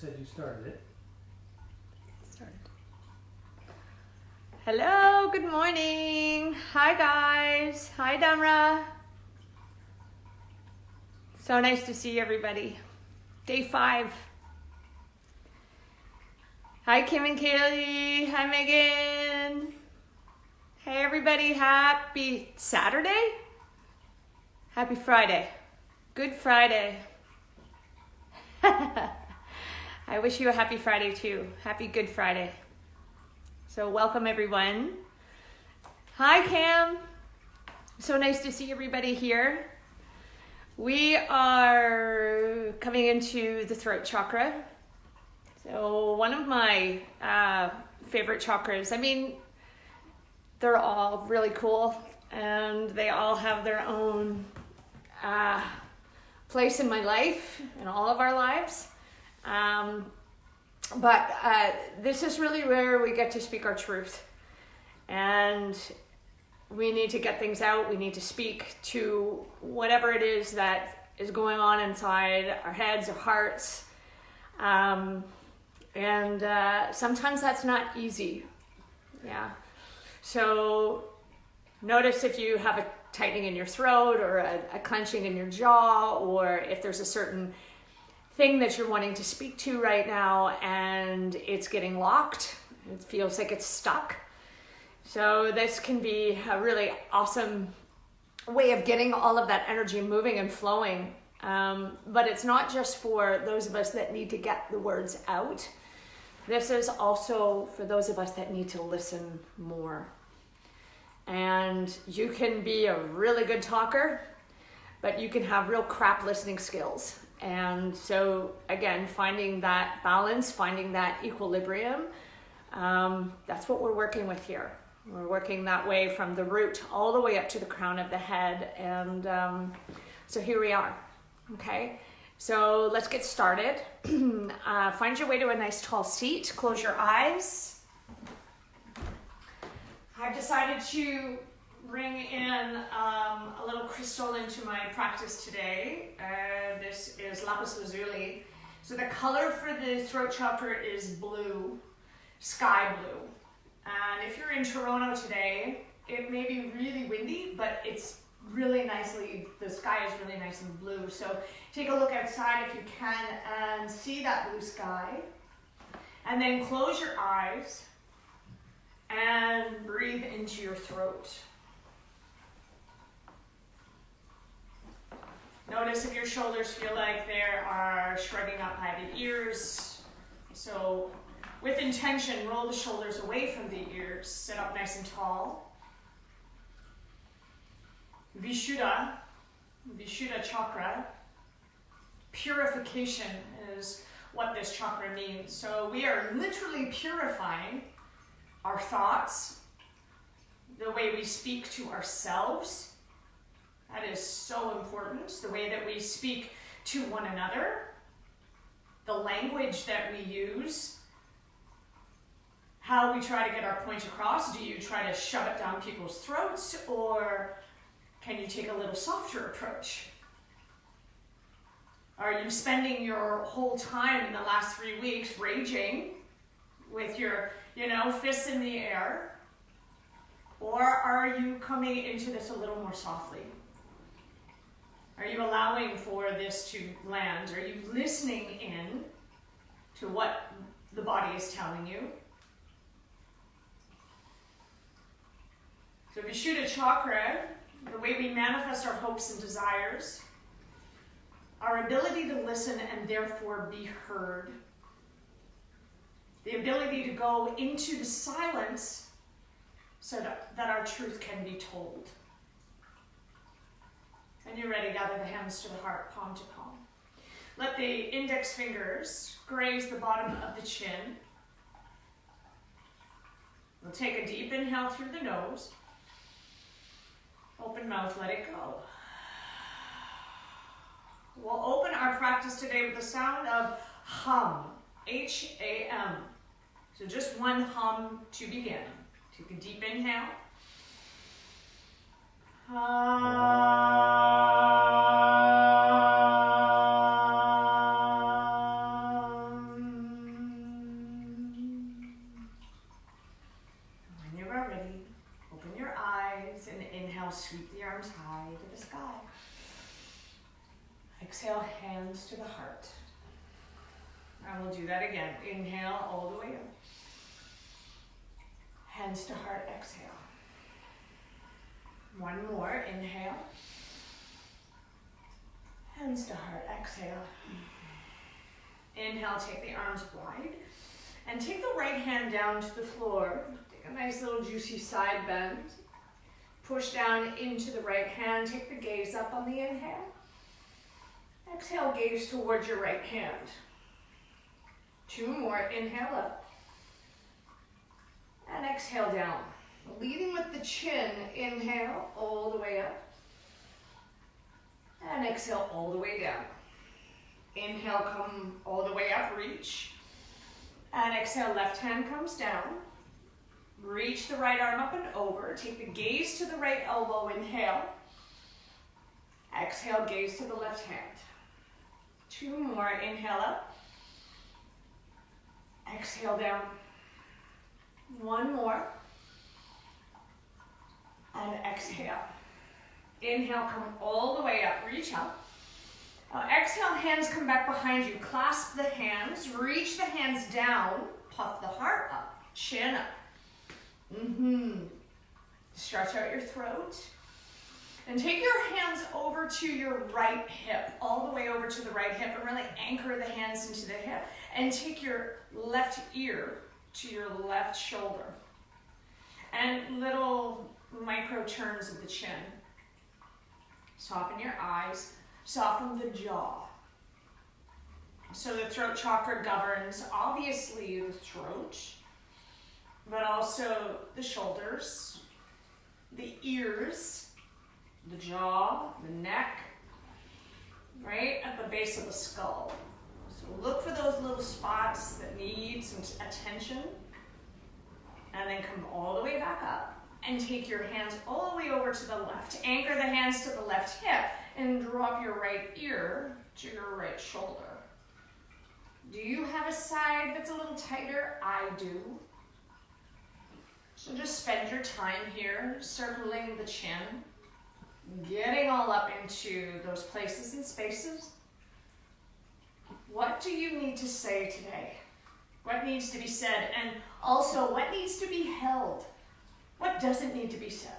said you started it. Started. Hello, good morning. Hi guys. Hi Damra. So nice to see everybody. Day 5. Hi Kim and Kaylee. Hi Megan. Hey everybody, happy Saturday? Happy Friday. Good Friday. I wish you a happy Friday too. Happy Good Friday. So welcome everyone. Hi Cam. So nice to see everybody here. We are coming into the throat chakra. So one of my favorite chakras. I mean, they're all really cool and they all have their own place in my life, in all of our lives. But this is really where we get to speak our truth. And we need to get things out. We need to speak to whatever it is that is going on inside our heads or hearts. And sometimes that's not easy. Yeah. So notice if you have a tightening in your throat or a clenching in your jaw, or if there's a certain thing that you're wanting to speak to right now and it's getting locked. It feels like it's stuck. So this can be a really awesome way of getting all of that energy moving and flowing. But it's not just for those of us that need to get the words out. This is also for those of us that need to listen more. And you can be a really good talker, but you can have real crap listening skills. And so again, finding that balance, finding that equilibrium, that's what we're working with here. We're working that way from the root all the way up to the crown of the head. And so here we are. Okay. So let's get started. Find your way to a nice tall seat. Close your eyes. I've decided to bring in a little crystal into my practice today. This is lapis lazuli. So the color for the throat chakra is blue, sky blue. And if you're in Toronto today, it may be really windy, but it's really nicely, the sky is really nice and blue. So take a look outside if you can and see that blue sky. And then close your eyes and breathe into your throat. Notice if your shoulders feel like they are shrugging up by the ears. So with intention, roll the shoulders away from the ears. Sit up nice and tall. Vishuddha chakra, purification is what this chakra means. So we are literally purifying our thoughts, the way we speak to ourselves. That is so important. The way that we speak to one another, the language that we use, how we try to get our point across. Do you try to shove it down people's throats, or can you take a little softer approach? Are you spending your whole time in the last 3 weeks raging with your, fists in the air? Or are you coming into this a little more softly? Are you allowing for this to land? Are you listening in to what the body is telling you? So Vishuddha chakra, the way we manifest our hopes and desires, our ability to listen and therefore be heard, the ability to go into the silence so that our truth can be told. And you're ready, gather the hands to the heart, palm to palm. Let the index fingers graze the bottom of the chin. We'll take a deep inhale through the nose. Open mouth, let it go. We'll open our practice today with the sound of hum, H-A-M. So just one hum to begin. Take a deep inhale. Hum. to the heart. And we'll do that again. Inhale all the way up. Hands to heart, exhale. One more, inhale. Hands to heart, exhale. Inhale, take the arms wide. And take the right hand down to the floor. Take a nice little juicy side bend. Push down into the right hand. Take the gaze up on the inhale. Exhale, gaze towards your right hand. Two more, inhale up. And exhale down. Leading with the chin, inhale all the way up. And exhale all the way down. Inhale, come all the way up, reach. And exhale, left hand comes down. Reach the right arm up and over. Take the gaze to the right elbow, inhale. Exhale, gaze to the left hand. Two more, inhale up. Exhale down. One more. And exhale. Inhale, come all the way up, reach up. Exhale, hands come back behind you. Clasp the hands, reach the hands down, puff the heart up, chin up. Stretch out your throat. And take your hands over to your right hip, all the way over to the right hip, and really anchor the hands into the hip. And take your left ear to your left shoulder. And little micro turns of the chin. Soften your eyes. Soften the jaw. So the throat chakra governs, obviously, the throat, but also the shoulders, the ears, the jaw, the neck, right at the base of the skull. So look for those little spots that need some attention, and then come all the way back up and take your hands all the way over to the left. Anchor the hands to the left hip and drop your right ear to your right shoulder. Do you have a side that's a little tighter? I do. So just spend your time here circling the chin, getting all up into those places and spaces. What do you need to say today? What needs to be said? And also, what needs to be held? What doesn't need to be said?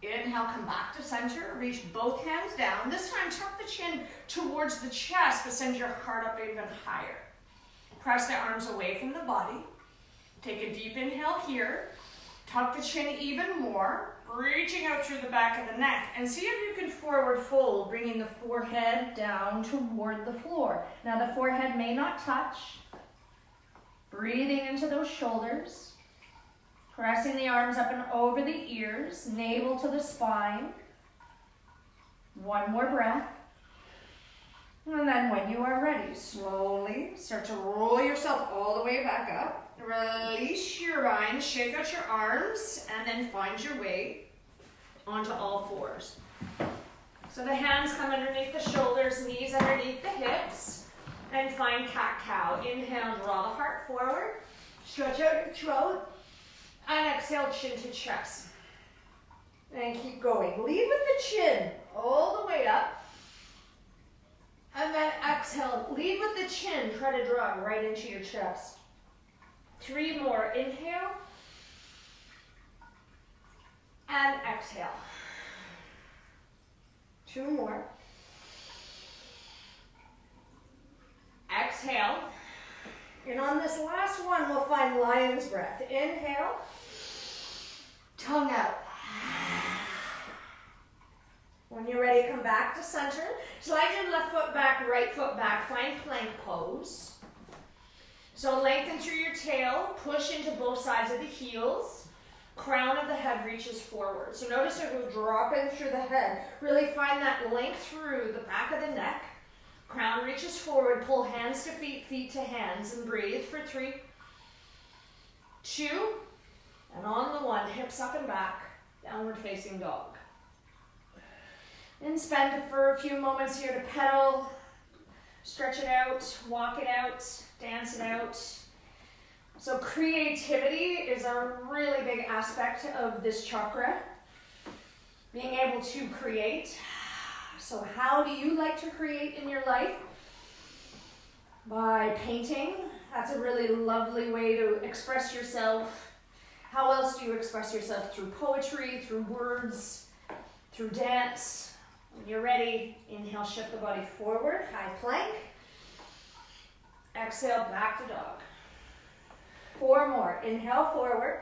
Inhale, come back to center. Reach both hands down. This time, tuck the chin towards the chest, but send your heart up even higher. Press the arms away from the body. Take a deep inhale here. Tuck the chin even more, reaching out through the back of the neck. And see if you can forward fold, bringing the forehead down toward the floor. Now, the forehead may not touch. Breathing into those shoulders. Pressing the arms up and over the ears, navel to the spine. One more breath. And then when you are ready, slowly start to roll yourself all the way back up. Release your spine, shake out your arms, and then find your way onto all fours. So the hands come underneath the shoulders, knees underneath the hips, and find cat-cow. Inhale, draw the heart forward. Stretch out your throat. And exhale, chin to chest. And keep going. Lead with the chin all the way up. And then exhale, lead with the chin. Try to draw right into your chest. 3 more. Inhale. And exhale. 2 more. Exhale. And on this last one, we'll find lion's breath. Inhale. Tongue out. When you're ready, come back to center. Slide your left foot back, right foot back. Find plank pose. So lengthen through your tail. Push into both sides of the heels. Crown of the head reaches forward. So notice it will drop in through the head. Really find that length through the back of the neck. Crown reaches forward. Pull hands to feet, feet to hands. And breathe for 3, 2, and on the 1, hips up and back, downward facing dog. And spend for a few moments here to pedal, stretch it out, walk it out, dance it out. So creativity is a really big aspect of this chakra. Being able to create. So how do you like to create in your life? By painting. That's a really lovely way to express yourself. How else do you express yourself? Through poetry, through words, through dance. When you're ready, inhale, shift the body forward, high plank. Exhale, back to dog. 4 more. Inhale, forward.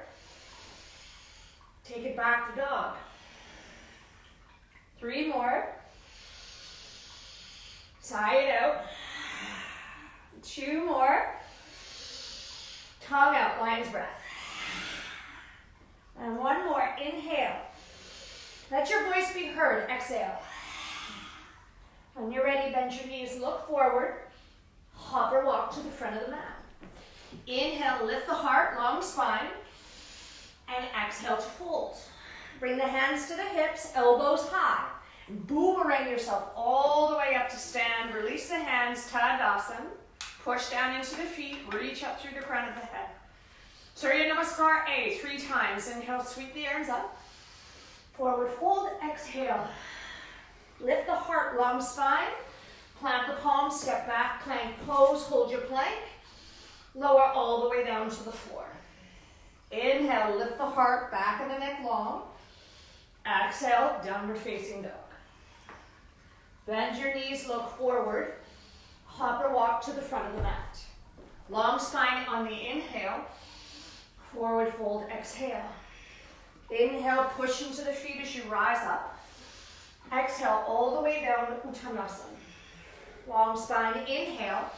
Take it back to dog. 3 more. Sigh it out. 2 more. Tongue out, lion's breath. And 1 more. Inhale. Let your voice be heard. Exhale. When you're ready, bend your knees, look forward. Hop or walk to the front of the mat. Inhale, lift the heart, long spine. And exhale to fold. Bring the hands to the hips, elbows high. Boomerang yourself all the way up to stand. Release the hands, Tadasana. Push down into the feet, reach up through the crown of the head. Surya Namaskar A 3 times. Inhale, sweep the arms up. Forward fold, exhale. Lift the heart, long spine. Plant the palms, step back, plank pose, hold your plank. Lower all the way down to the floor. Inhale, lift the heart, back of the neck long. Exhale, downward facing dog. Bend your knees, look forward. Hop or walk to the front of the mat. Long spine on the inhale. Forward fold, exhale. Inhale, push into the feet as you rise up. Exhale, all the way down to Uttanasana. Long spine, inhale.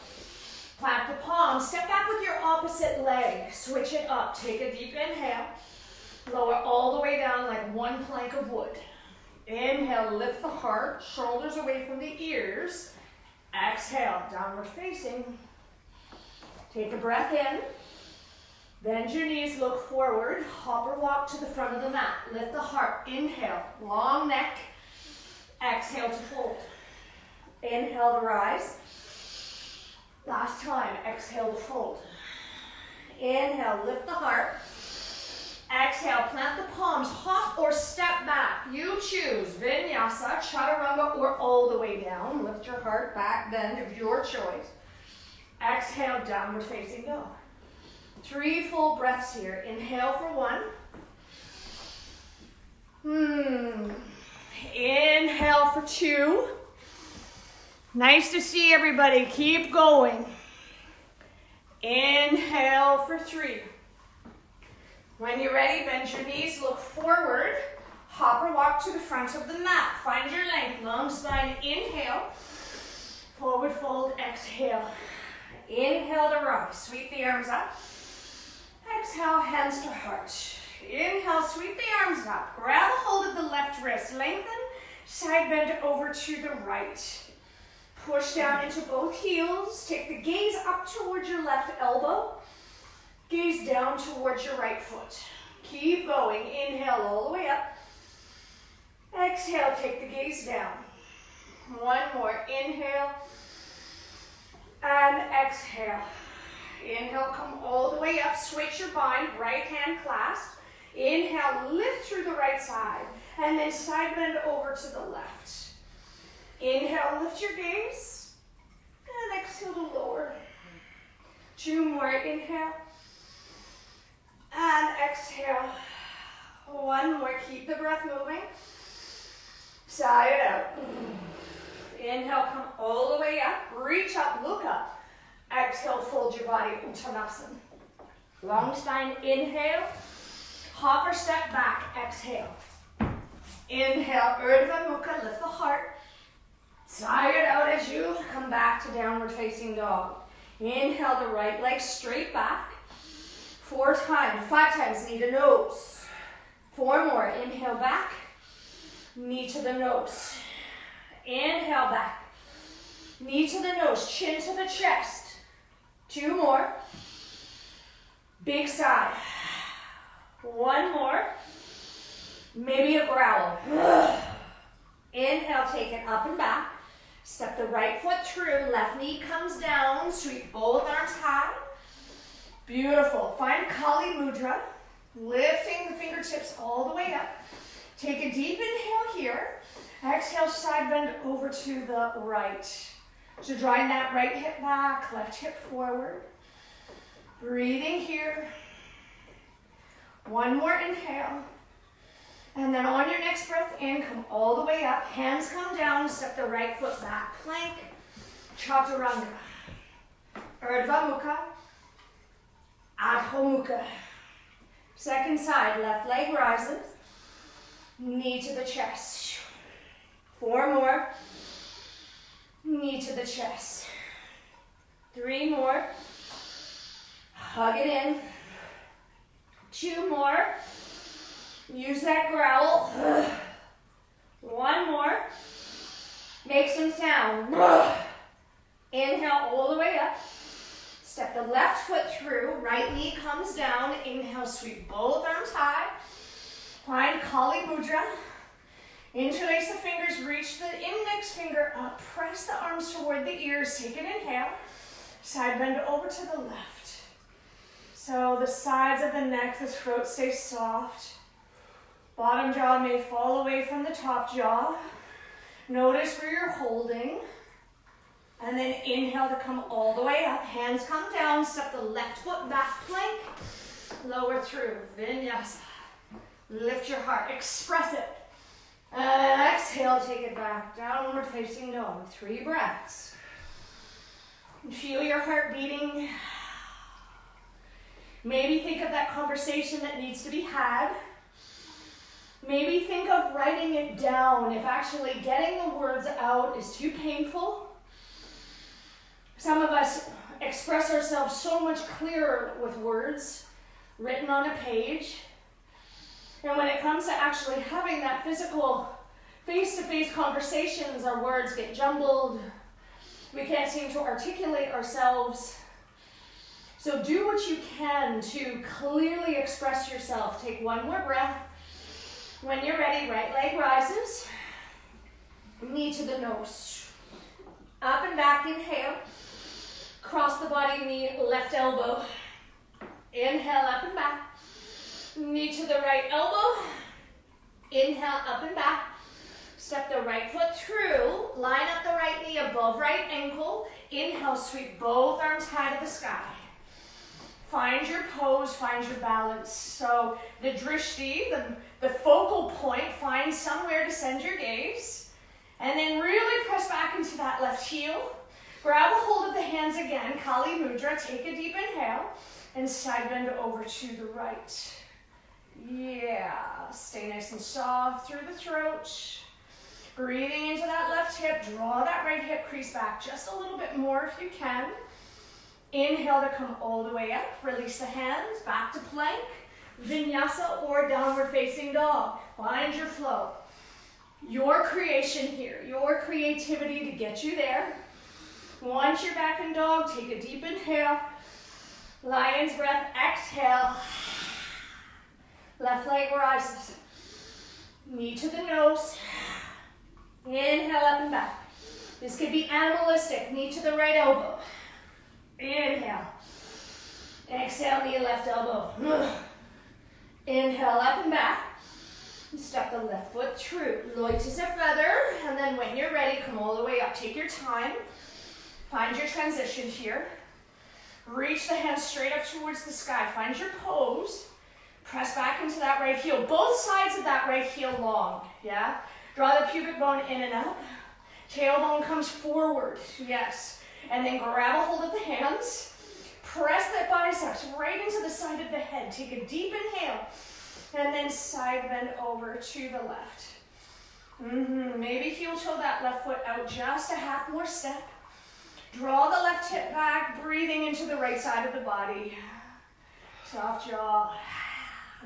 Plant the palms, step back with your opposite leg. Switch it up, take a deep inhale. Lower all the way down like 1 plank of wood. Inhale, lift the heart, shoulders away from the ears. Exhale, downward facing. Take a breath in. Bend your knees, look forward. Hop or walk to the front of the mat. Lift the heart, inhale, long neck. Exhale to fold. Inhale to rise. Last time, exhale to fold. Inhale, lift the heart. Exhale, plant the palms, hop or step back. You choose Vinyasa, Chaturanga, or all the way down. Lift your heart, back bend of your choice. Exhale, downward facing dog. 3 full breaths here. Inhale for 1. Inhale for 2. Nice to see everybody. Keep going. Inhale for 3. When you're ready, bend your knees, look forward. Hop or walk to the front of the mat. Find your length. Long spine, inhale. Forward fold, exhale. Inhale to rise. Sweep the arms up. Exhale, hands to heart. Inhale, sweep the arms up. Grab a hold of the left wrist. Lengthen, side bend over to the right. Push down into both heels. Take the gaze up towards your left elbow. Gaze down towards your right foot. Keep going. Inhale all the way up. Exhale, take the gaze down. 1 more. Inhale. And exhale. Inhale, come all the way up. Switch your bind. Right hand clasped. Inhale, lift through the right side. And then side bend over to the left. Inhale, lift your gaze. And exhale to lower. 2 more. Inhale. And exhale. 1 more. Keep the breath moving. Sigh it out. Inhale, come all the way up. Reach up, look up. Exhale, fold your body, Uttanasana. Long spine, inhale. Hop or step back, exhale. Inhale, Urdhva Mukha, lift the heart. Sigh it out as you come back to downward facing dog. Inhale, the right leg straight back. 4 times, 5 times, knee to nose. 4 more, inhale back. Knee to the nose. Inhale back. Knee to the nose, chin to the chest. 2 more. Big sigh. 1 more. Maybe a growl. Inhale, take it up and back. Step the right foot through, left knee comes down. Sweep both arms high. Beautiful. Find Kali Mudra. Lifting the fingertips all the way up. Take a deep inhale here. Exhale, side bend over to the right. So drawing that right hip back, left hip forward. Breathing here. One more inhale. And then on your next breath in, come all the way up. Hands come down, step the right foot back. Plank, chaturanga. Urdhva Mukha, Adho Mukha. Second side, left leg rises. Knee to the chest. 4 more. Knee to the chest. 3 more. Hug it in. 2 more. Use that growl. 1 more. Make some sound. Inhale all the way up. Step the left foot through. Right knee comes down. Inhale, sweep both arms high. Find Kali Mudra. Interlace the fingers. Reach the index finger up. Press the arms toward the ears. Take an inhale. Side bend over to the left. So the sides of the neck, the throat stays soft. Bottom jaw may fall away from the top jaw. Notice where you're holding. And then inhale to come all the way up. Hands come down. Step the left foot back, plank. Lower through. Vinyasa. Lift your heart. Express it. Exhale, take it back. Downward facing dog. 3 breaths. Feel your heart beating. Maybe think of that conversation that needs to be had. Maybe think of writing it down if actually getting the words out is too painful. Some of us express ourselves so much clearer with words written on a page. And when it comes to actually having that physical face-to-face conversations, our words get jumbled. We can't seem to articulate ourselves. So do what you can to clearly express yourself. Take 1 more breath. When you're ready, right leg rises. Knee to the nose. Up and back, inhale. Cross the body, knee, left elbow. Inhale, up and back. Knee to the right elbow. Inhale, up and back. Step the right foot through. Line up the right knee above right ankle. Inhale, sweep both arms high to the sky. Find your pose, find your balance. So the drishti, the focal point, find somewhere to send your gaze. And then really press back into that left heel. Grab a hold of the hands again, Kali Mudra. Take a deep inhale and side bend over to the right. Yeah, stay nice and soft through the throat. Breathing into that left hip. Draw that right hip crease back just a little bit more if you can. Inhale to come all the way up. Release the hands, back to plank, vinyasa or downward facing dog. Find your flow. Your creation here, your creativity to get you there. Once you're back in dog, take a deep inhale. Lion's breath, exhale. Left leg rises. Knee to the nose. Inhale up and back. This could be animalistic. Knee to the right elbow. Inhale. Exhale, knee left elbow. Inhale, up and back. Step the left foot through. Lotus a feather. And then when you're ready, come all the way up. Take your time. Find your transition here. Reach the hands straight up towards the sky. Find your pose. Press back into that right heel. Both sides of that right heel long. Yeah? Draw the pubic bone in and up. Tailbone comes forward. Yes. And then grab a hold of the hands. Press that biceps right into the side of the head. Take a deep inhale. And then side bend over to the left. Maybe heel toe that left foot out just a half more step. Draw the left hip back, breathing into the right side of the body. Soft jaw.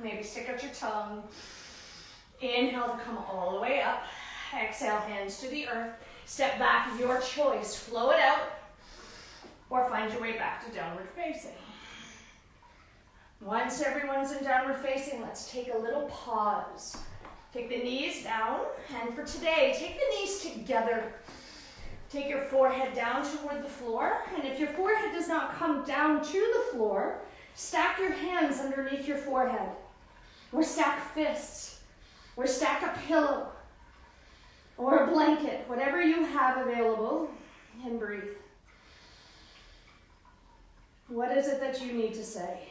Maybe stick out your tongue. Inhale to come all the way up. Exhale, hands to the earth. Step back, your choice. Flow it out. Or find your way back to downward facing. Once everyone's in downward facing, let's take a little pause. Take the knees down, and for today, take the knees together. Take your forehead down toward the floor, and if your forehead does not come down to the floor, stack your hands underneath your forehead, or stack fists, or stack a pillow or a blanket, whatever you have available, and breathe. What is it that you need to say?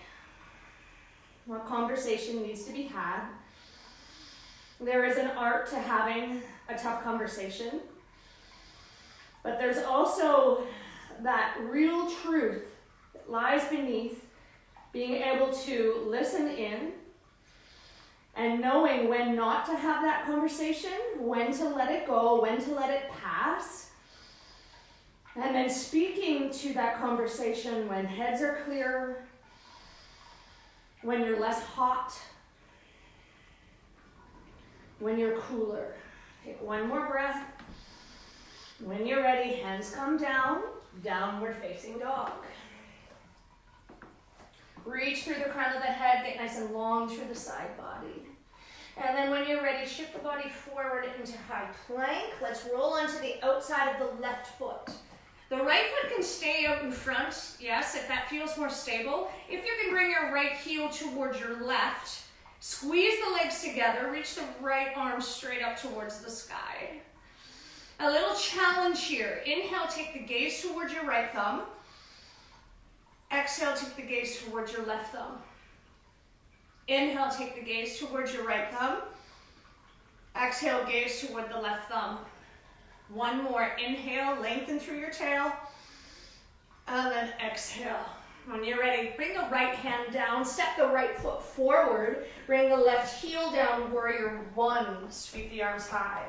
What conversation needs to be had? There is an art to having a tough conversation, but there's also that real truth that lies beneath being able to listen in and knowing when not to have that conversation, when to let it go, when to let it pass, and then speaking to that conversation when heads are clear, when you're less hot, when you're cooler. Take one more breath. When you're ready, hands come down, downward facing dog. Reach through the crown of the head, get nice and long through the side body. And then when you're ready, shift the body forward into high plank. Let's roll onto the outside of the left foot. The right foot can stay out in front, yes, if that feels more stable. If you can bring your right heel towards your left, squeeze the legs together, reach the right arm straight up towards the sky. A little challenge here. Inhale, take the gaze towards your right thumb. Exhale, take the gaze towards your left thumb. Inhale, take the gaze towards your right thumb. Exhale, gaze toward the left thumb. One more. Inhale, lengthen through your tail. And then exhale. When you're ready, bring the right hand down, step the right foot forward, bring the left heel down, warrior one. Sweep the arms high.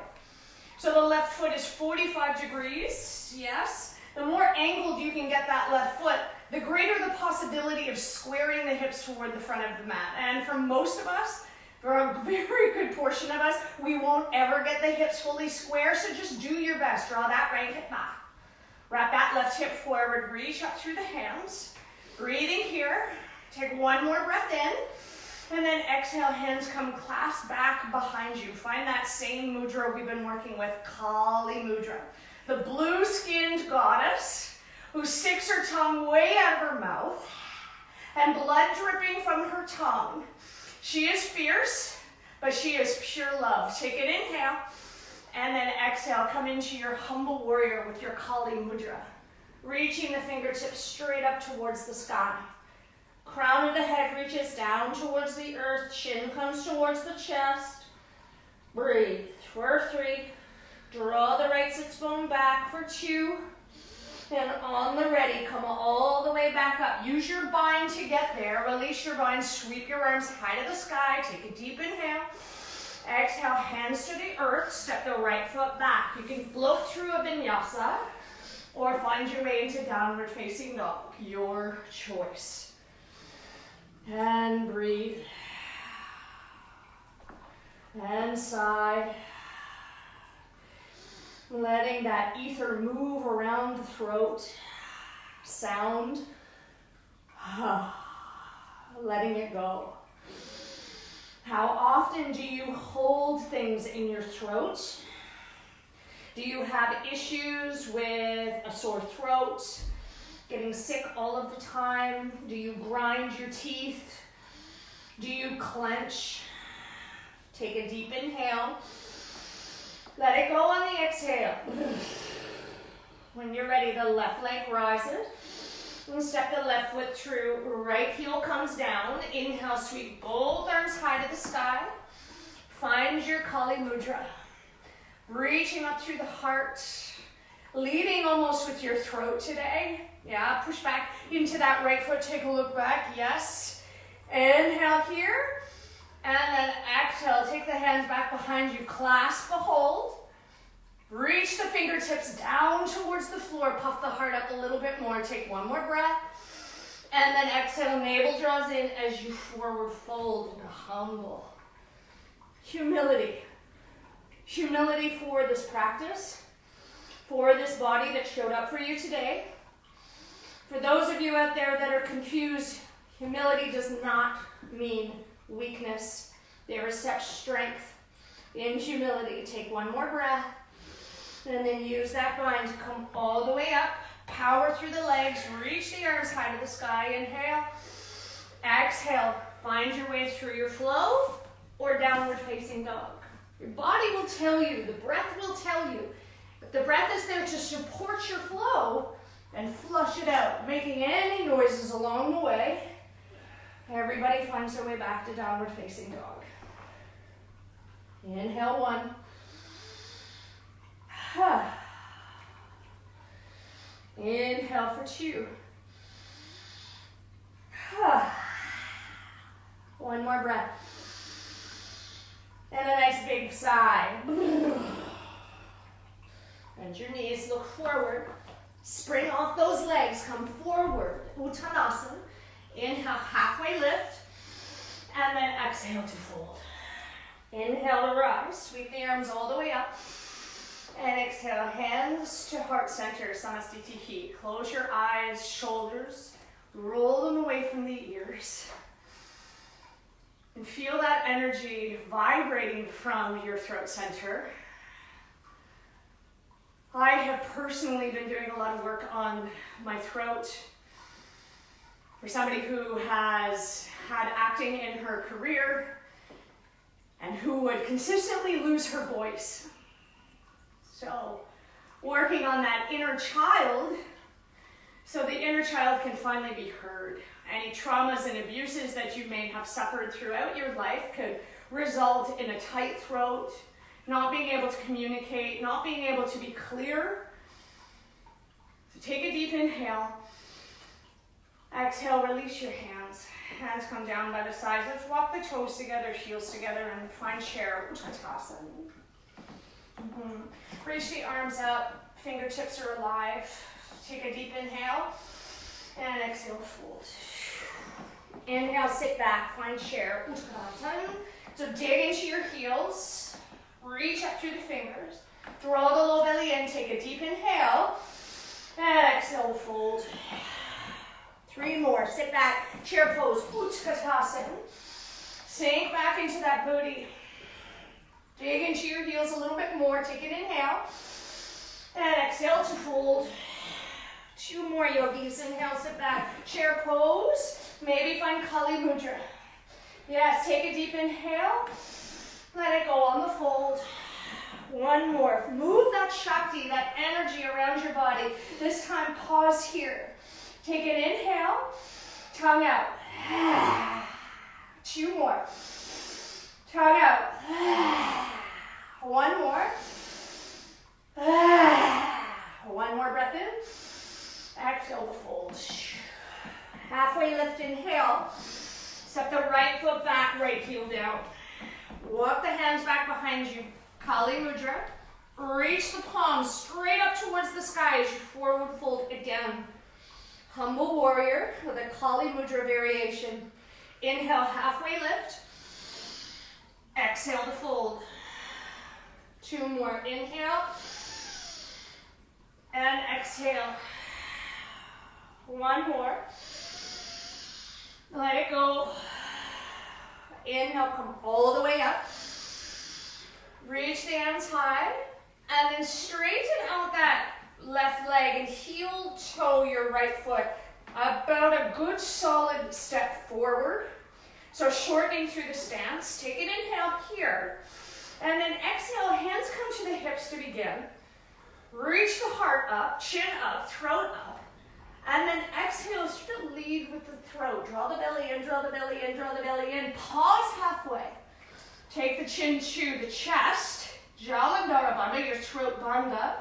So the left foot is 45 degrees, yes. The more angled you can get that left foot, the greater the possibility of squaring the hips toward the front of the mat. And for most of us, for a very good portion of us, we won't ever get the hips fully square, so just do your best. Draw that right hip back. Wrap that left hip forward, reach up through the hands. Breathing here, take one more breath in, and then exhale, hands come clasped back behind you. Find that same mudra we've been working with, Kali Mudra. The blue-skinned goddess who sticks her tongue way out of her mouth and blood dripping from her tongue. She is fierce, but she is pure love. Take an inhale, and then exhale. Come into your humble warrior with your Kali Mudra. Reaching the fingertips straight up towards the sky. Crown of the head reaches down towards the earth. Chin comes towards the chest. Breathe for 3. Draw the right sits bone back for 2. And on the ready, come all the way back up. Use your bind to get there. Release your bind. Sweep your arms high to the sky. Take a deep inhale. Exhale, hands to the earth. Step the right foot back. You can float through a vinyasa or find your way into downward facing dog. Your choice. And breathe. And sigh. Letting that ether move around the throat. Sound. Letting it go. How often do you hold things in your throat? Do you have issues with a sore throat? Getting sick all of the time? Do you grind your teeth? Do you clench? Take a deep inhale. Let it go on the exhale. When you're ready, the left leg rises. And step the left foot through. Right heel comes down. Inhale, sweep both arms high to the sky. Find your Kali Mudra. Reaching up through the heart. Leading almost with your throat today. Yeah, push back into that right foot. Take a look back. Yes. Inhale here. And then exhale. Take the hands back behind you. Clasp a hold. Reach the fingertips down towards the floor. Puff the heart up a little bit more. Take one more breath. And then exhale. Navel draws in as you forward fold into humble. Humility. Humility for this practice. For this body that showed up for you today. For those of you out there that are confused, humility does not mean weakness. There is such strength in humility. Take one more breath. And then use that bind to come all the way up. Power through the legs. Reach the arms high to the sky. Inhale. Exhale. Find your way through your flow or downward facing dog. Your body will tell you, the breath will tell you. If the breath is there to support your flow, then flush it out, making any noises along the way. Everybody finds their way back to downward facing dog. Inhale 1. Inhale for 2. 1 more breath. And a nice big sigh. Bend your knees, look forward. Spring off those legs, come forward. Uttanasana. Inhale, halfway lift. And then exhale to fold. Inhale to rise. Sweep the arms all the way up. And exhale, hands to heart center, Samastitihi. Close your eyes, shoulders. Roll them away from the ears. And feel that energy vibrating from your throat center. I have personally been doing a lot of work on my throat. For somebody who has had acting in her career and who would consistently lose her voice. So, working on that inner child so the inner child can finally be heard. Any traumas and abuses that you may have suffered throughout your life could result in a tight throat, not being able to communicate, not being able to be clear. So take a deep inhale. Exhale, release your hands. Hands come down by the sides. Let's walk the toes together, heels together, and find chair. Uttanasana. Reach the arms up. Fingertips are alive. Take a deep inhale. And exhale, fold. Inhale, sit back, find chair. Uttanasana. So dig into your heels. Reach up through the fingers. Draw the low belly in. Take a deep inhale. And exhale, fold. 3 more. Sit back. Chair pose. Uttanasana. Sink back into that booty. Dig into your heels a little bit more. Take an inhale. And exhale to fold. 2 more, yogis. Inhale, sit back. Chair pose. Maybe find Kali Mudra. Yes, take a deep inhale. Let it go on the fold. 1 more. Move that Shakti, that energy around your body. This time, pause here. Take an inhale. Tongue out. 2 more. Tongue out. 1 more. 1 more breath in. Exhale to fold. Halfway lift, inhale. Step the right foot back, right heel down. Walk the hands back behind you. Kali Mudra. Reach the palms straight up towards the sky as you forward fold again. Humble warrior with a Kali Mudra variation. Inhale, halfway lift. Exhale to fold. 2 more. Inhale. And exhale. 1 more. Let it go. Inhale, come all the way up. Reach the hands high. And then straighten out that left leg and heel toe your right foot. About a good solid step forward. So shortening through the stance. Take an inhale here. And then exhale, hands come to the hips to begin. Reach the heart up, chin up, throat up. And then exhale, start to lead with the throat. Draw the belly in, draw the belly in, draw the belly in. Pause halfway. Take the chin to the chest. Jalandhara Bandha, your throat bandha.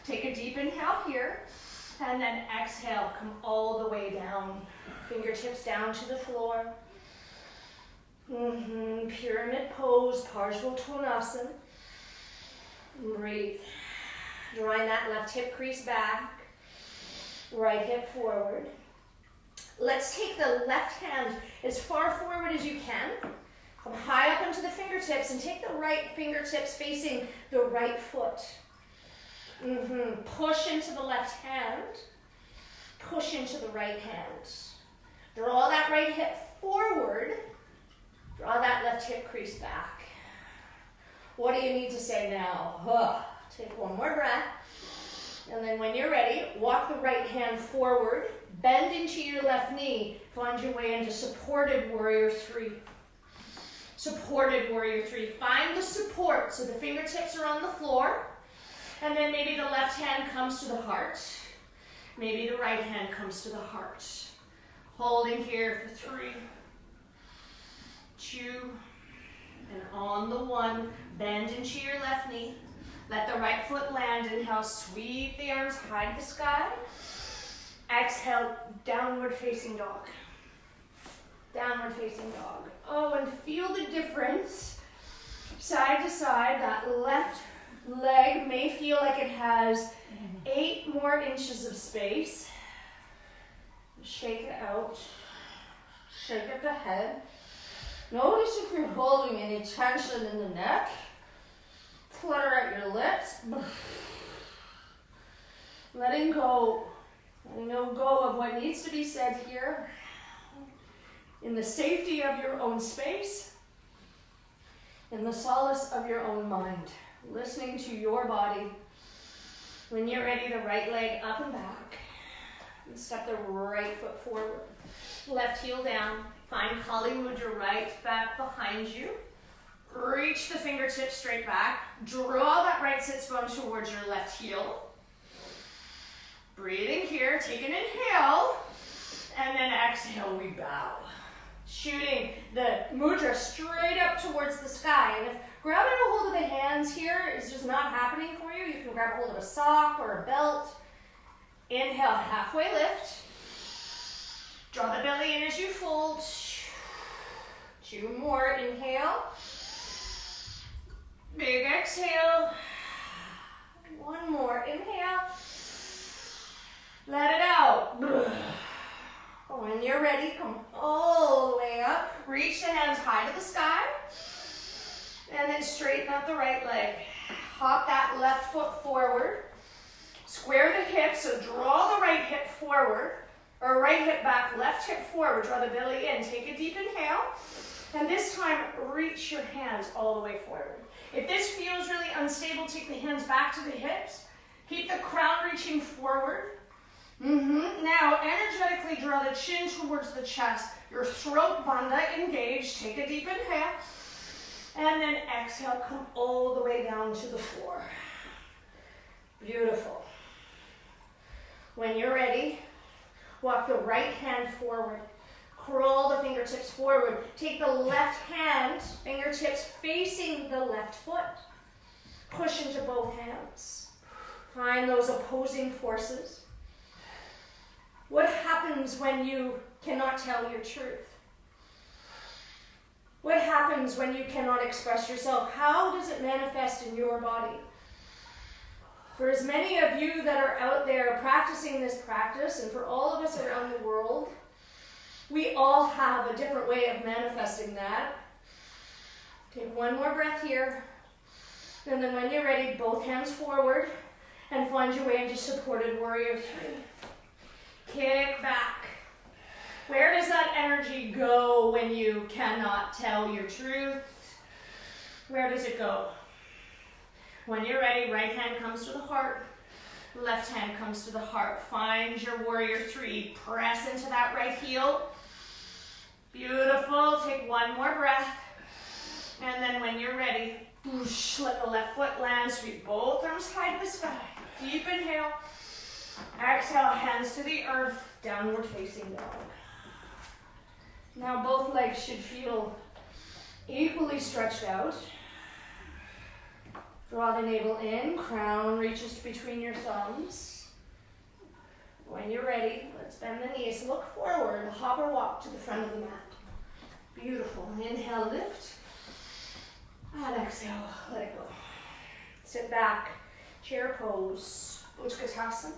Take a deep inhale here. And then exhale, come all the way down. Fingertips down to the floor. Pyramid pose, Parsvottanasana. Breathe. Drawing that left hip crease back. Right hip forward. Let's take the left hand as far forward as you can. Come high up into the fingertips and take the right fingertips facing the right foot. Push into the left hand. Push into the right hand. Draw that right hip forward. Draw that left hip crease back. What do you need to say now? Take 1 more breath. And then when you're ready, walk the right hand forward. Bend into your left knee. Find your way into supported warrior 3. supported warrior three. Find the support, so the fingertips are on the floor, and then maybe the left hand comes to the heart. Maybe the right hand comes to the heart. Holding here for 3, 2, and on the 1, bend into your left knee. Let the right foot land. Inhale, sweep the arms high to the sky. Exhale, downward facing dog. Downward facing dog. Oh, and feel the difference. Side to side, that left leg may feel like it has 8 more inches of space. Shake it out. Shake up the head. Notice if you're holding any tension in the neck. Flutter out your lips. Letting go of what needs to be said here. In the safety of your own space. In the solace of your own mind. Listening to your body. When you're ready, the right leg up and back. And step the right foot forward. Left heel down. Find Kali Mudra right back behind you. Reach the fingertips straight back. Draw that right sit bone towards your left heel. Breathing here. Take an inhale. And then exhale, we bow. Shooting the mudra straight up towards the sky. And if grabbing a hold of the hands here is just not happening for you, you can grab a hold of a sock or a belt. Inhale, halfway lift. Draw the belly in as you fold. 2 more, inhale. Big exhale. 1 more, inhale. Let it out. When you're ready, come all the way up. Reach the hands high to the sky. And then straighten up the right leg. Hop that left foot forward. Square the hips, so draw the right hip forward. Or right hip back, left hip forward. Draw the belly in. Take a deep inhale. And this time, reach your hands all the way forward. If this feels really unstable, take the hands back to the hips. Keep the crown reaching forward. Now, energetically draw the chin towards the chest. Your throat bandha engaged. Take a deep inhale. And then exhale, come all the way down to the floor. Beautiful. When you're ready, walk the right hand forward. Crawl the fingertips forward. Take the left hand, fingertips facing the left foot. Push into both hands. Find those opposing forces. What happens when you cannot tell your truth? What happens when you cannot express yourself? How does it manifest in your body? For as many of you that are out there practicing this practice, and for all of us around the world, we all have a different way of manifesting that. Take 1 more breath here. And then when you're ready, both hands forward and find your way into supported warrior 3. Kick back. Where does that energy go when you cannot tell your truth? Where does it go? When you're ready, right hand comes to the heart. Left hand comes to the heart. Find your warrior 3. Press into that right heel. Beautiful. Take 1 more breath. And then when you're ready, whoosh, let the left foot land. Sweep both arms high to the sky. Deep inhale. Exhale, hands to the earth. Downward facing dog. Now both legs should feel equally stretched out. Draw the navel in. Crown reaches between your thumbs. When you're ready, let's bend the knees. Look forward. Hop or walk to the front of the mat. Beautiful. Inhale, lift. And exhale, let it go. Sit back. Chair pose. Utkatasana.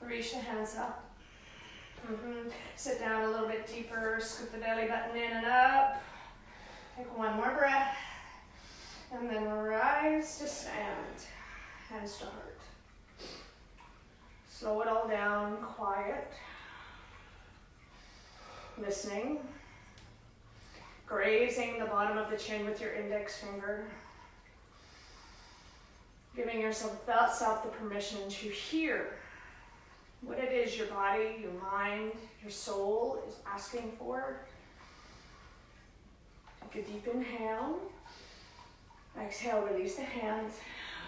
Reach the hands up. Sit down a little bit deeper. Scoop the belly button in and up. Take 1 more breath. And then rise to stand. Hands to heart. Slow it all down. Quiet. Listening. Grazing the bottom of the chin with your index finger. Giving yourself the permission to hear what it is your body, your mind, your soul is asking for. Take a deep inhale. Exhale, release the hands.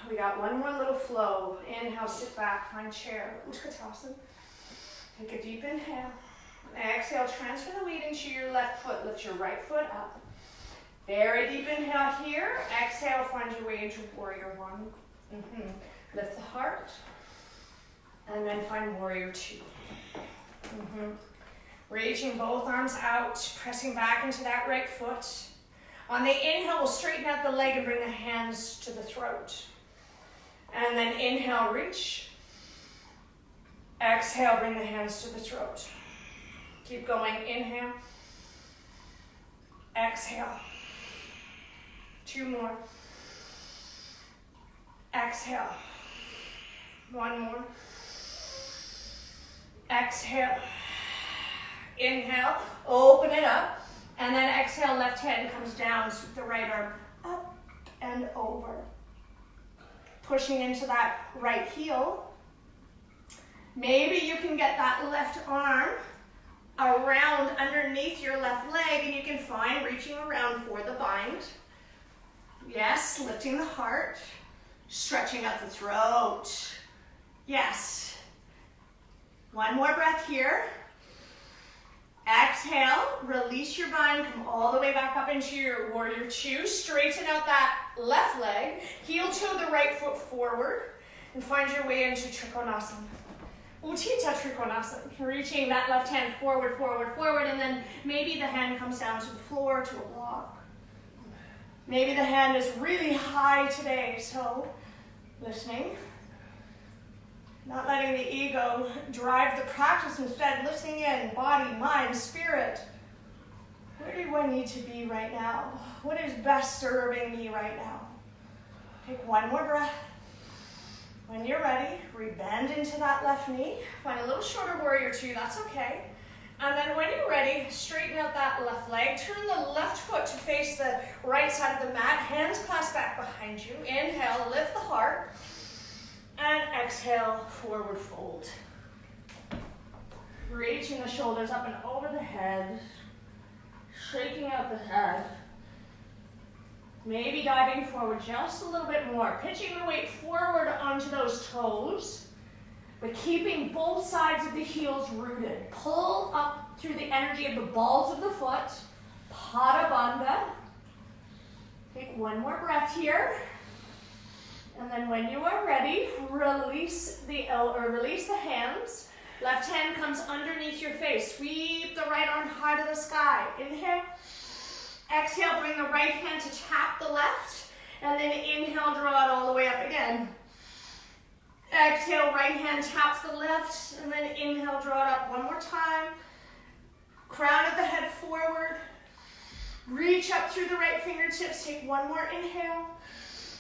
We got one more little flow. Inhale, sit back, find chair. Utkatasana. Take a deep inhale. Exhale, transfer the weight into your left foot. Lift your right foot up. Very deep inhale here. Exhale, find your way into warrior one. Lift the heart. And then find warrior two. Reaching both arms out, pressing back into that right foot. On the inhale, we'll straighten out the leg and bring the hands to the throat. And then inhale, reach. Exhale, bring the hands to the throat. Keep going, inhale. Exhale. Two more. Exhale. One more. Exhale. Inhale, open it up. And then exhale, left hand comes down, sweep the right arm up and over. Pushing into that right heel. Maybe you can get that left arm around underneath your left leg and you can find reaching around for the bind. Yes, lifting the heart, stretching out the throat. Yes. One more breath here. Exhale, release your bind, come all the way back up into your warrior two. Straighten out that left leg, heel toe the right foot forward, and find your way into Trikonasana. Uttita Trikonasana, reaching that left hand forward, forward, forward, and then maybe the hand comes down to the floor, to a block. Maybe the hand is really high today, so listening. Not letting the ego drive the practice, instead listening in, body, mind, spirit. Where do I need to be right now? What is best serving me right now? Take one more breath. When you're ready, rebend into that left knee. Find a little shorter warrior two, that's okay. And then when you're ready, straighten out that left leg. Turn the left foot to face the right side of the mat. Hands clasped back behind you. Inhale, lift the heart. And exhale, forward fold. Reaching the shoulders up and over the head. Shaking out the head. Maybe diving forward just a little bit more. Pitching the weight forward onto those toes. But keeping both sides of the heels rooted. Pull up through the energy of the balls of the foot. Pada Bandha. Take one more breath here. And then when you are ready, release the hands. Left hand comes underneath your face. Sweep the right arm high to the sky. Inhale. Exhale, bring the right hand to tap the left. And then inhale, draw it all the way up again. Exhale, right hand taps the left. And then inhale, draw it up one more time. Crown of the head forward. Reach up through the right fingertips. Take one more inhale.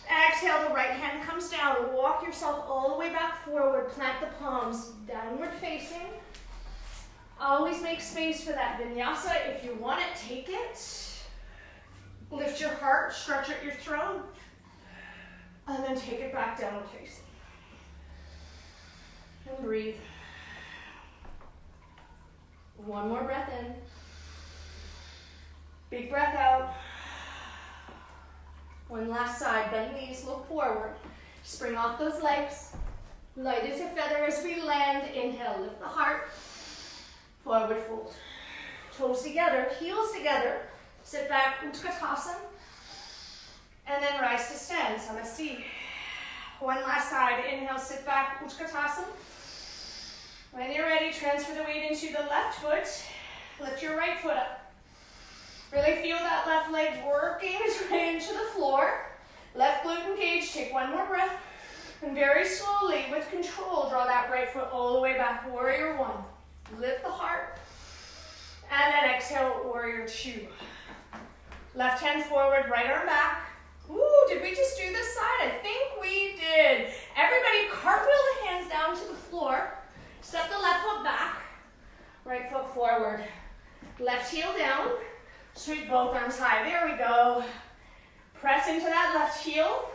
Exhale, the right hand comes down. Walk yourself all the way back forward. Plant the palms downward facing. Always make space for that vinyasa. If you want it, take it. Lift your heart, stretch out your throat, and then take it back downward facing. And breathe. One more breath in. Big breath out. One last side, bend knees, look forward. Spring off those legs. Light as a feather as we land. Inhale, lift the heart. Forward fold. Toes together, heels together. Sit back, Utkatasana. And then rise to stand, Samasthi. One last side, inhale, sit back, Utkatasana. When you're ready, transfer the weight into the left foot. Lift your right foot up. Really feel that left leg working its way into the floor. Left glute engaged, take one more breath. And very slowly, with control, draw that right foot all the way back, warrior one. Lift the heart. And then exhale, warrior two. Left hand forward, right arm back. Ooh, did we just do this side? I think we did. Everybody cartwheel the hands down to the floor. Step the left foot back. Right foot forward. Left heel down. Sweep both arms high. There we go. Press into that left heel.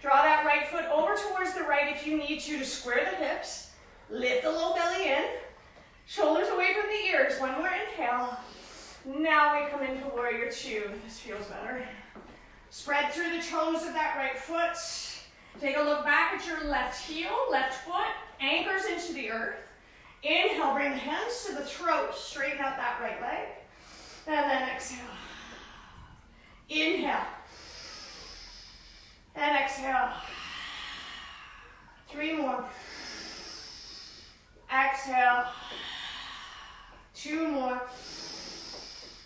Draw that right foot over towards the right if you need to square the hips. Lift the low belly in. Shoulders away from the ears. One more inhale. Now we come into warrior two. This feels better. Spread through the toes of that right foot. Take a look back at your left heel, left foot, anchors into the earth. Inhale, bring the hands to the throat, straighten out that right leg. And then exhale. Inhale. And exhale. 3 more. Exhale. 2 more.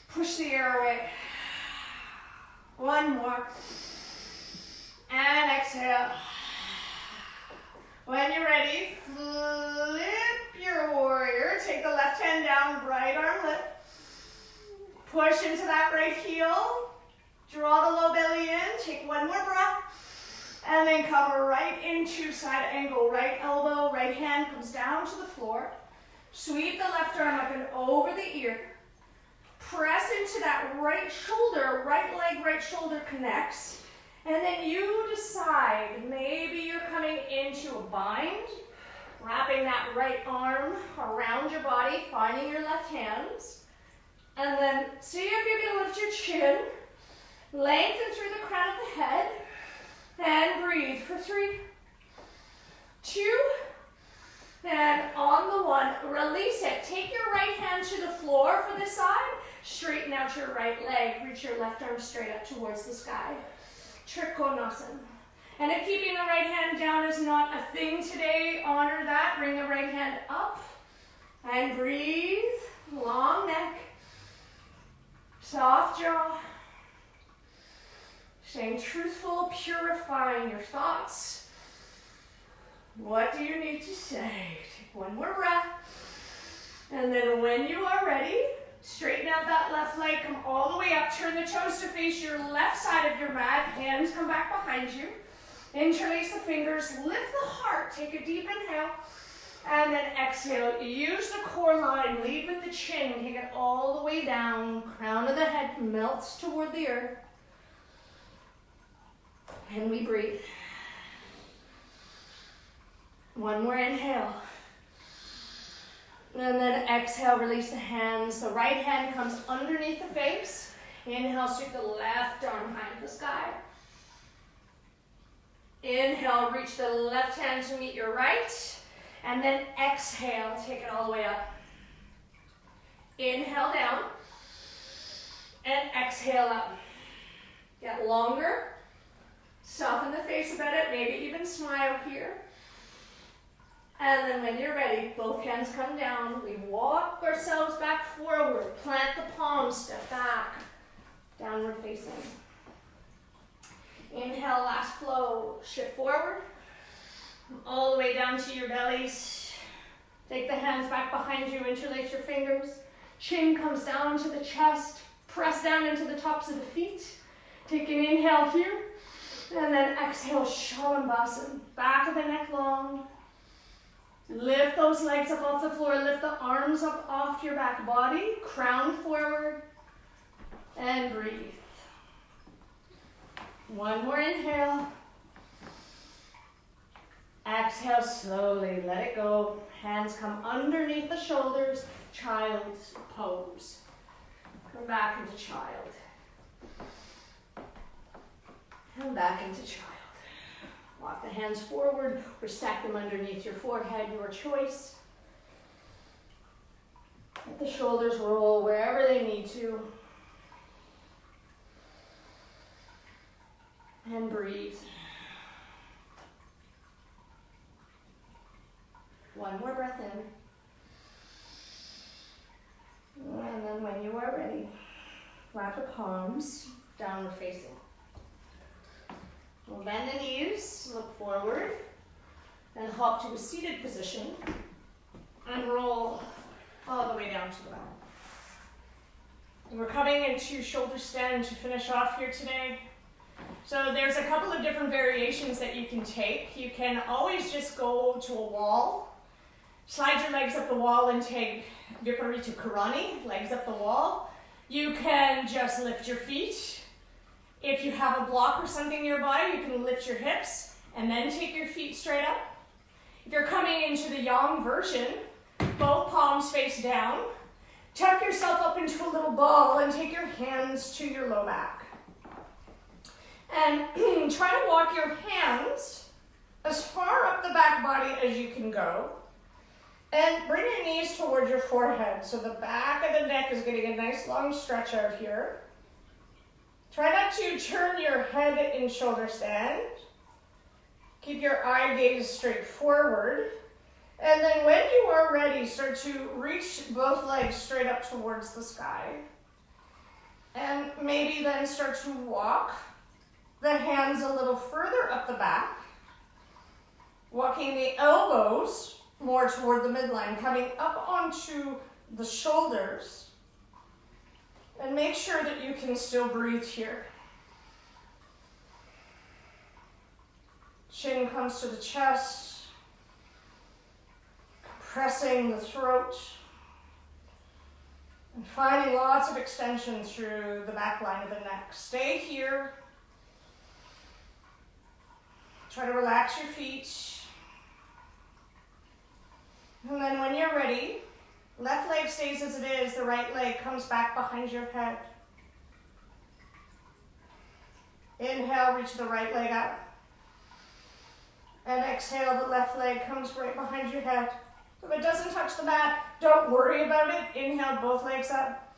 Push the air away. 1 more. And exhale. When you're ready, flip your warrior. Take the left hand down, right arm lift. Push into that right heel. Draw the low belly in. Take 1 more breath. And then come right into side angle. Right elbow, right hand comes down to the floor. Sweep the left arm up and over the ear. Press into that right shoulder. Right leg, right shoulder connects. And then you decide, maybe you're coming into a bind, wrapping that right arm around your body, finding your left hands. And then see if you can lift your chin, lengthen through the crown of the head, and breathe for 3, 2, and on the 1, release it. Take your right hand to the floor for this side, straighten out your right leg, reach your left arm straight up towards the sky. Trikonasana. And if keeping the right hand down is not a thing today, honor that. Bring the right hand up and breathe. Long neck, soft jaw. Staying truthful, purifying your thoughts. What do you need to say? Take 1 more breath. And then when you are ready, straighten out that left leg, come all the way up, turn the toes to face your left side of your mat, hands come back behind you. Interlace the fingers, lift the heart, take a deep inhale, and then exhale. Use the core line, lead with the chin, take it all the way down, crown of the head melts toward the earth. And we breathe. 1 more inhale. And then exhale, release the hands. The right hand comes underneath the face. Inhale, sweep the left arm high to the sky. Inhale, reach the left hand to meet your right. And then exhale, take it all the way up. Inhale down. And exhale up. Get longer. Soften the face a bit, maybe even smile here. And then when you're ready, both hands come down. We walk ourselves back forward. Plant the palms, step back. Downward facing. Inhale, last flow. Shift forward. All the way down to your bellies. Take the hands back behind you. Interlace your fingers. Chin comes down to the chest. Press down into the tops of the feet. Take an inhale here. And then exhale, Shalabhasana. Back of the neck long. Lift those legs up off the floor. Lift the arms up off your back body. Crown forward. And breathe. 1 more inhale. Exhale slowly. Let it go. Hands come underneath the shoulders. Child's pose. Come back into child. And back into child. Walk the hands forward or stack them underneath your forehead, your choice. Let the shoulders roll wherever they need to. And breathe. 1 more breath in. And then when you are ready, wrap the palms, downward facing. We'll bend the knees, look forward, and hop to a seated position, and roll all the way down to the mat. And we're coming into shoulder stand to finish off here today. So there's a couple of different variations that you can take. You can always just go to a wall, slide your legs up the wall and take Viparita Karani, legs up the wall. You can just lift your feet. If you have a block or something nearby, you can lift your hips and then take your feet straight up. If you're coming into the yang version, both palms face down. tuck yourself up into a little ball and take your hands to your low back. And try to walk your hands as far up the back body as you can go. And bring your knees towards your forehead. So the back of the neck is getting a nice long stretch out here. Try not to turn your head in shoulder stand. Keep your eye gaze straight forward. And then when you are ready, start to reach both legs straight up towards the sky. And maybe then start to walk the hands a little further up the back. Walking the elbows more toward the midline, coming up onto the shoulders. And make sure that you can still breathe here. Chin comes to the chest, compressing the throat, and finding lots of extension through the back line of the neck. Stay here. Try to relax your feet. And then when you're ready, left leg stays as it is, the right leg comes back behind your head. Inhale, reach the right leg up. And exhale, the left leg comes right behind your head. If it doesn't touch the mat, don't worry about it. Inhale, both legs up.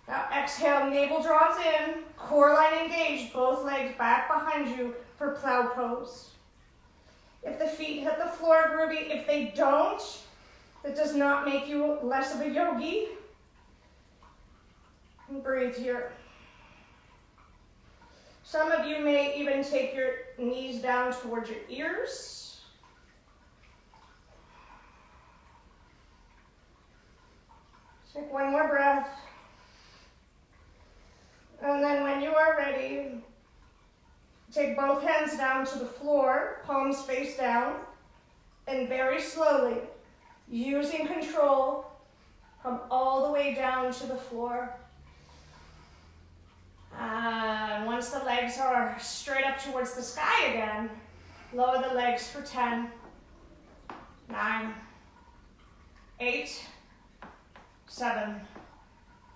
Now exhale, navel draws in, core line engaged, both legs back behind you for plow pose. If the feet hit the floor, groovy. If they don't, that does not make you less of a yogi. And breathe here. Some of you may even take your knees down towards your ears. Take one more breath. And then when you are ready, take both hands down to the floor, palms face down, and very slowly, using control, come all the way down to the floor. And once the legs are straight up towards the sky again, lower the legs for 10, 9, 8, 7,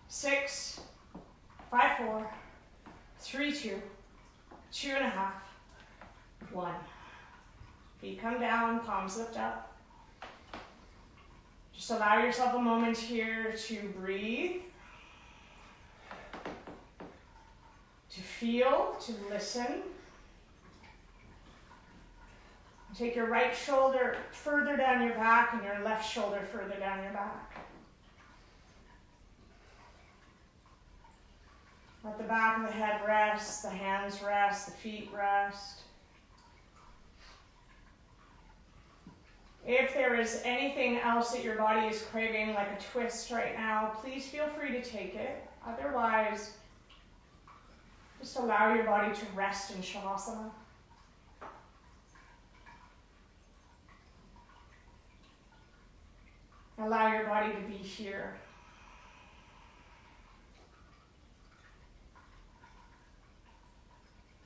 6, 5, 4, 3, 2, 2.5, 1. Feet come down, palms lift up. Just allow yourself a moment here to breathe, to feel, to listen. Take your right shoulder further down your back and your left shoulder further down your back. Let the back of the head rest, the hands rest, the feet rest. If there is anything else that your body is craving, like a twist right now, please feel free to take it. Otherwise, just allow your body to rest in Shavasana. Allow your body to be here.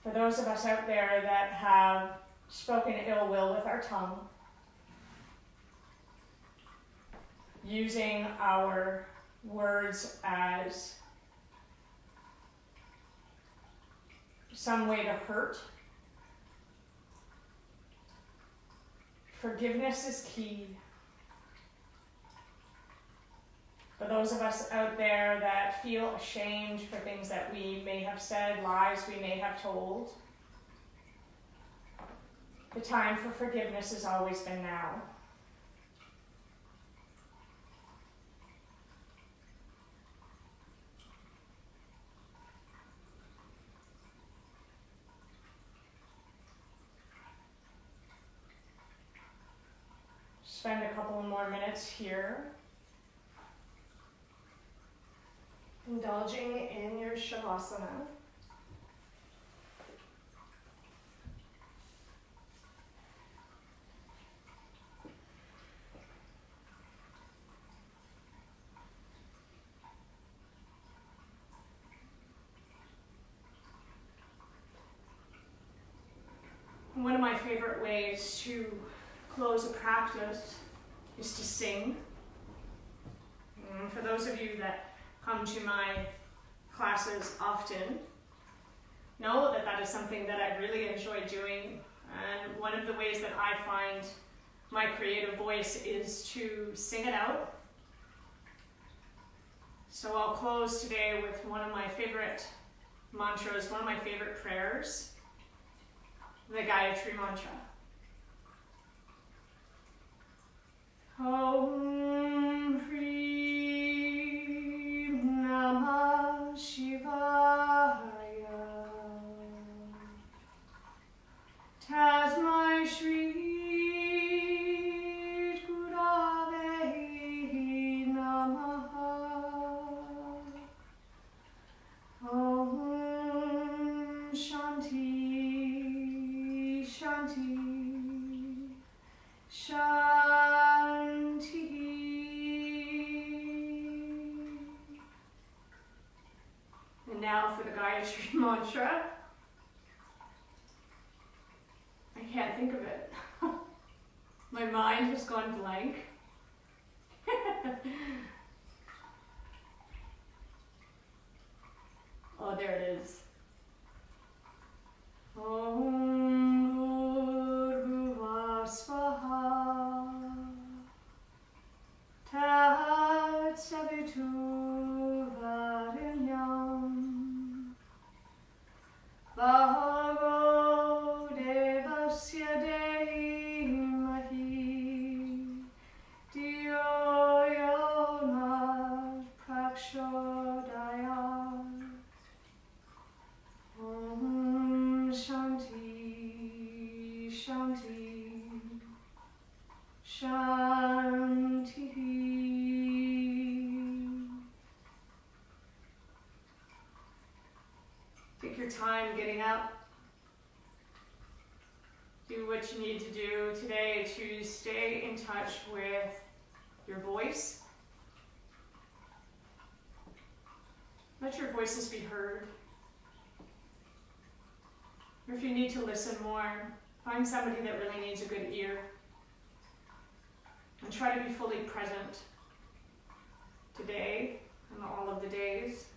For those of us out there that have spoken ill will with our tongue, using our words as some way to hurt, forgiveness is key. For those of us out there that feel ashamed for things that we may have said, lies we may have told, the time for forgiveness has always been now. Spend a couple more minutes here, indulging in your Shavasana. One of my favorite ways to close a practice is to sing. For those come to my classes often know that that is something that I really enjoy doing. And one of the ways that I find my creative voice is to sing it out. So I'll close today with one of my favorite mantras, one of my favorite prayers, the Gayatri mantra. Om Hrim Namah Shivaya. Tasmai Shri Gurave Namaha. Om Shanti Shanti Shanti. And now for the Gayatri mantra. I can't think of it. My mind has gone blank. Oh, there it is. Om Bhurbhuvah Swaha Tat Savitu Varenyam Bhargo Devasya Dehimahi Diyo Yona Prachodayat. Om Shanti Shanti Shanti. Take your time getting up. Do what you need to do today to stay in touch with your voice. Let your voices be heard. Or if you need to listen more, find somebody that really needs a good ear. And try to be fully present today and all of the days,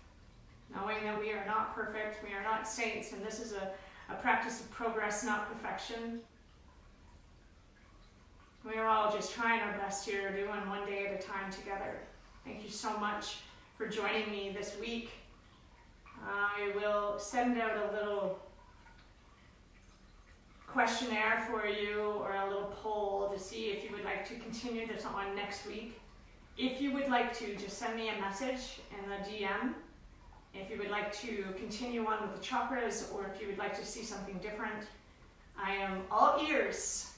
knowing that we are not perfect, we are not saints, and this is a practice of progress, not perfection. We are all just trying our best here, doing one day at a time together. Thank you so much for joining me this week. I will send out a little questionnaire for you, or a little poll to see if you would like to continue this on next week. If you would like to, just send me a message in the DM. If you would like to continue on with the chakras, or if you would like to see something different, I am all ears.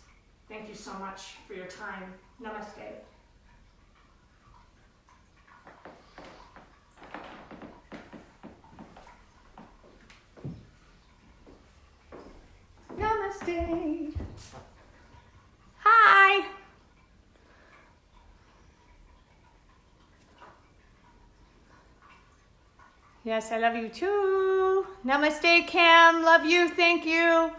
Thank you so much for your time. Namaste. Namaste. Hi. Yes, I love you too. Namaste, Cam. Love you. Thank you.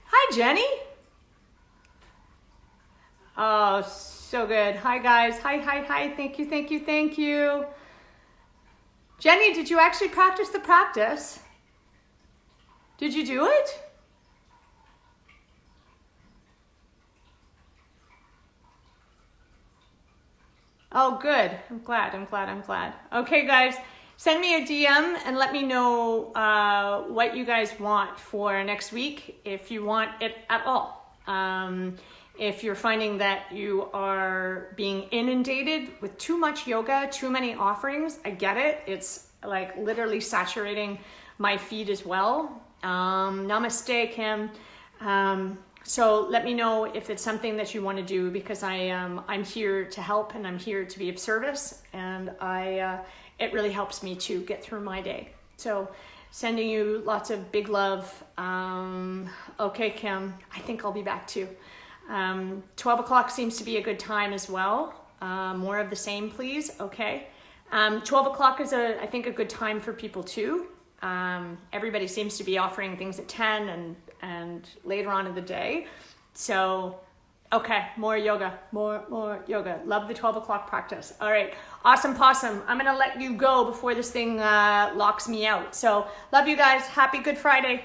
Hi, Jenny. Oh, so good. Hi, guys. Hi. Thank you. Jenny, did you actually practice the practice? Did you do it? Oh, good. I'm glad. Okay, guys, send me a DM and let me know what you guys want for next week, if you want it at all. If you're finding that you are being inundated with too much yoga, too many offerings, I get it. It's like literally saturating my feed as well. Namaste, Kim. So let me know if it's something that you want to do, because I'm here to help and I'm here to be of service, and it really helps me to get through my day. So sending you lots of big love. Okay, Kim, I think I'll be back too. 12 o'clock seems to be a good time as well. More of the same, please. Okay. 12 o'clock is I think a good time for people too. Everybody seems to be offering things at 10 and later on in the day. So Okay, more yoga, more yoga. Love the 12 o'clock practice. All right, awesome possum. I'm gonna let you go before this thing locks me out. So love you guys. Happy Good Friday.